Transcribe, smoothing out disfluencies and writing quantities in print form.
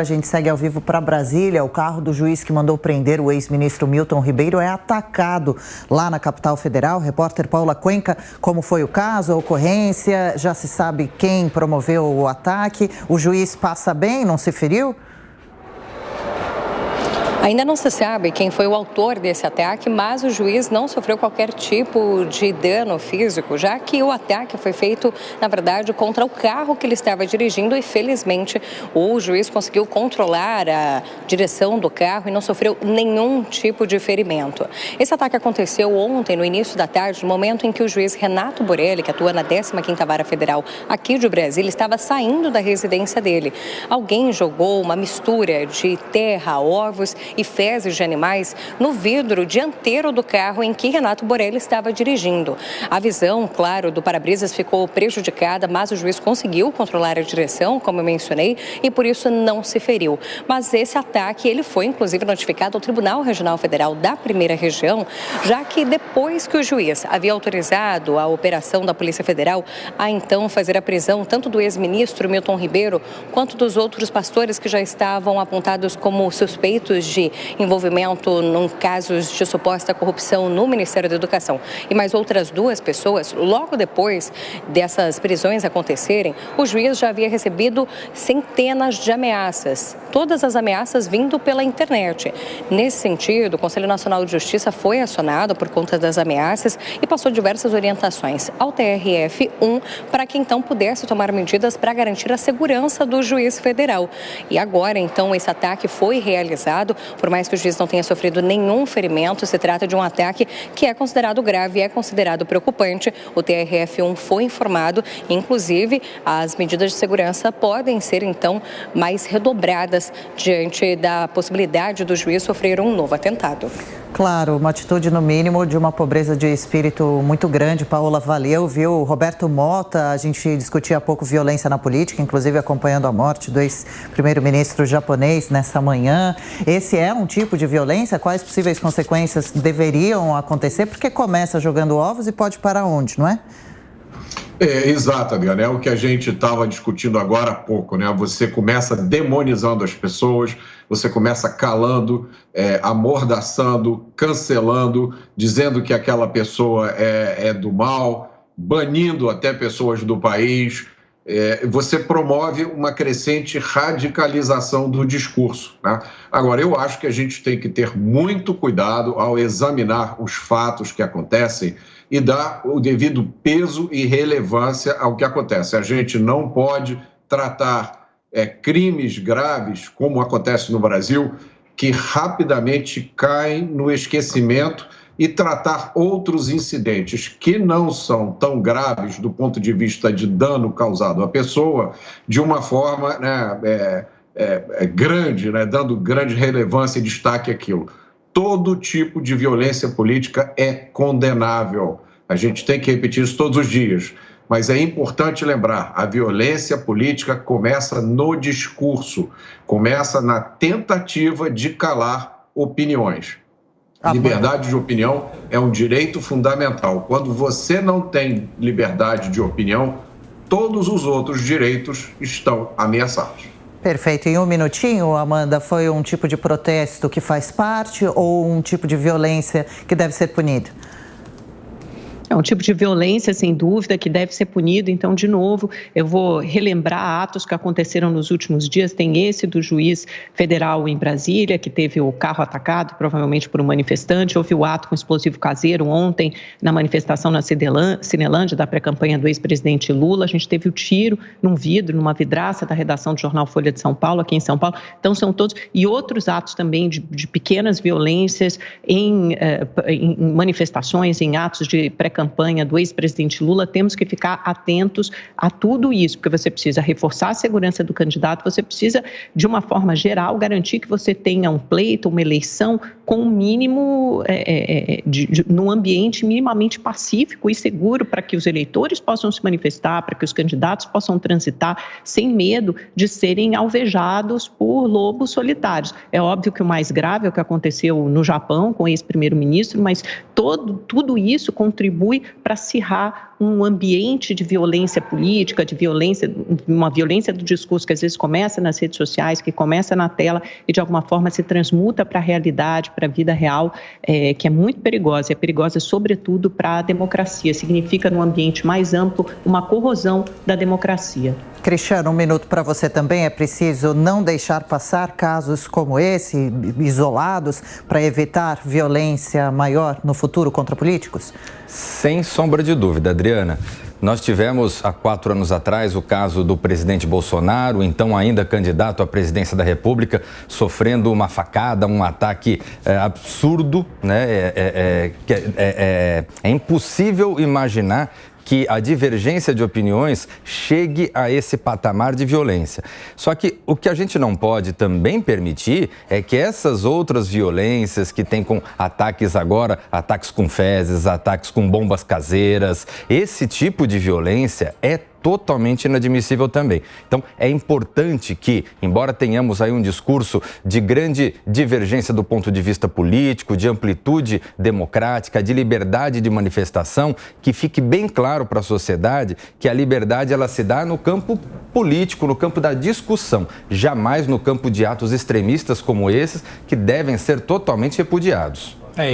A gente segue ao vivo para Brasília. O carro do juiz que mandou prender o ex-ministro Milton Ribeiro é atacado lá na capital federal. Repórter Paula Cuenca, como foi o caso, a ocorrência? Já se sabe quem promoveu o ataque? O juiz passa bem, não se feriu? Ainda não se sabe quem foi o autor desse ataque, mas o juiz não sofreu qualquer tipo de dano físico, já que o ataque foi feito, na verdade, contra o carro que ele estava dirigindo e, felizmente, o juiz conseguiu controlar a direção do carro e não sofreu nenhum tipo de ferimento. Esse ataque aconteceu ontem, no início da tarde, no momento em que o juiz Renato Borelli, que atua na 15ª Vara Federal aqui de Brasília, estava saindo da residência dele. Alguém jogou uma mistura de terra, ovos e fezes de animais no vidro dianteiro do carro em que Renato Borelli estava dirigindo. A visão, claro, do para-brisas ficou prejudicada, mas o juiz conseguiu controlar a direção, como eu mencionei, e por isso não se feriu. Mas esse ataque, ele foi inclusive notificado ao Tribunal Regional Federal da Primeira Região, já que depois que o juiz havia autorizado a operação da Polícia Federal a então fazer a prisão tanto do ex-ministro Milton Ribeiro quanto dos outros pastores que já estavam apontados como suspeitos de envolvimento em casos de suposta corrupção no Ministério da Educação e mais outras duas pessoas, logo depois dessas prisões acontecerem, o juiz já havia recebido centenas de ameaças, todas as ameaças vindo pela internet. Nesse sentido, o Conselho Nacional de Justiça foi acionado por conta das ameaças e passou diversas orientações ao TRF-1 para que então pudesse tomar medidas para garantir a segurança do juiz federal. E agora, então, esse ataque foi realizado. Por mais que o juiz não tenha sofrido nenhum ferimento, se trata de um ataque que é considerado grave e é considerado preocupante. O TRF-1 foi informado, inclusive as medidas de segurança podem ser então mais redobradas diante da possibilidade do juiz sofrer um novo atentado. Claro, uma atitude no mínimo de uma pobreza de espírito muito grande. Paola, valeu, viu? Roberto Mota, a gente discutia há pouco violência na política, inclusive acompanhando a morte do ex-primeiro-ministro japonês nessa manhã. Esse é um tipo de violência? Quais possíveis consequências deveriam acontecer? Porque começa jogando ovos e pode parar onde, não é? Exato, Adriana, é o que a gente estava discutindo agora há pouco, né? Você começa demonizando as pessoas, você começa calando, amordaçando, cancelando, dizendo que aquela pessoa é do mal, banindo até pessoas do país. Você promove uma crescente radicalização do discurso, né? Agora, eu acho que a gente tem que ter muito cuidado ao examinar os fatos que acontecem e dar o devido peso e relevância ao que acontece. A gente não pode tratar crimes graves, como acontece no Brasil, que rapidamente caem no esquecimento, e tratar outros incidentes que não são tão graves do ponto de vista de dano causado à pessoa de uma forma, né, grande, né, dando grande relevância e destaque àquilo. Todo tipo de violência política é condenável. A gente tem que repetir isso todos os dias. Mas é importante lembrar, a violência política começa no discurso, começa na tentativa de calar opiniões. Liberdade de opinião é um direito fundamental. Quando você não tem liberdade de opinião, todos os outros direitos estão ameaçados. Perfeito. Em um minutinho, Amanda, foi um tipo de protesto que faz parte ou um tipo de violência que deve ser punido? É um tipo de violência, sem dúvida, que deve ser punido. Então, de novo, eu vou relembrar atos que aconteceram nos últimos dias. Tem esse do juiz federal em Brasília, que teve o carro atacado, provavelmente por um manifestante. Houve o ato com explosivo caseiro ontem, na manifestação na Cinelândia, da pré-campanha do ex-presidente Lula. A gente teve o tiro num vidro, numa vidraça da redação do jornal Folha de São Paulo, aqui em São Paulo. Então, são todos... E outros atos também de pequenas violências em manifestações, em atos de pré-campanha do ex-presidente Lula. Temos que ficar atentos a tudo isso, porque você precisa reforçar a segurança do candidato, você precisa, de uma forma geral, garantir que você tenha um pleito, uma eleição com um mínimo, num ambiente minimamente pacífico e seguro para que os eleitores possam se manifestar, para que os candidatos possam transitar sem medo de serem alvejados por lobos solitários. É óbvio que o mais grave é o que aconteceu no Japão com o ex-primeiro-ministro, mas tudo isso contribui para acirrar um ambiente de violência política, uma violência do discurso que às vezes começa nas redes sociais, que começa na tela e de alguma forma se transmuta para a realidade, para a vida real, que é muito perigosa. É perigosa sobretudo para a democracia. Significa, num ambiente mais amplo, uma corrosão da democracia. Cristiano, um minuto para você também. É preciso não deixar passar casos como esse, isolados, para evitar violência maior no futuro contra políticos? Sem sombra de dúvida, Adriana. Nós tivemos, há 4 anos atrás, o caso do presidente Bolsonaro, então ainda candidato à presidência da República, sofrendo uma facada, um ataque absurdo, né? É impossível imaginar que a divergência de opiniões chegue a esse patamar de violência. Só que o que a gente não pode também permitir é que essas outras violências que tem com ataques agora, ataques com fezes, ataques com bombas caseiras, esse tipo de violência é totalmente inadmissível também. Então, é importante que, embora tenhamos aí um discurso de grande divergência do ponto de vista político, de amplitude democrática, de liberdade de manifestação, que fique bem claro para a sociedade que a liberdade ela se dá no campo político, no campo da discussão, jamais no campo de atos extremistas como esses, que devem ser totalmente repudiados.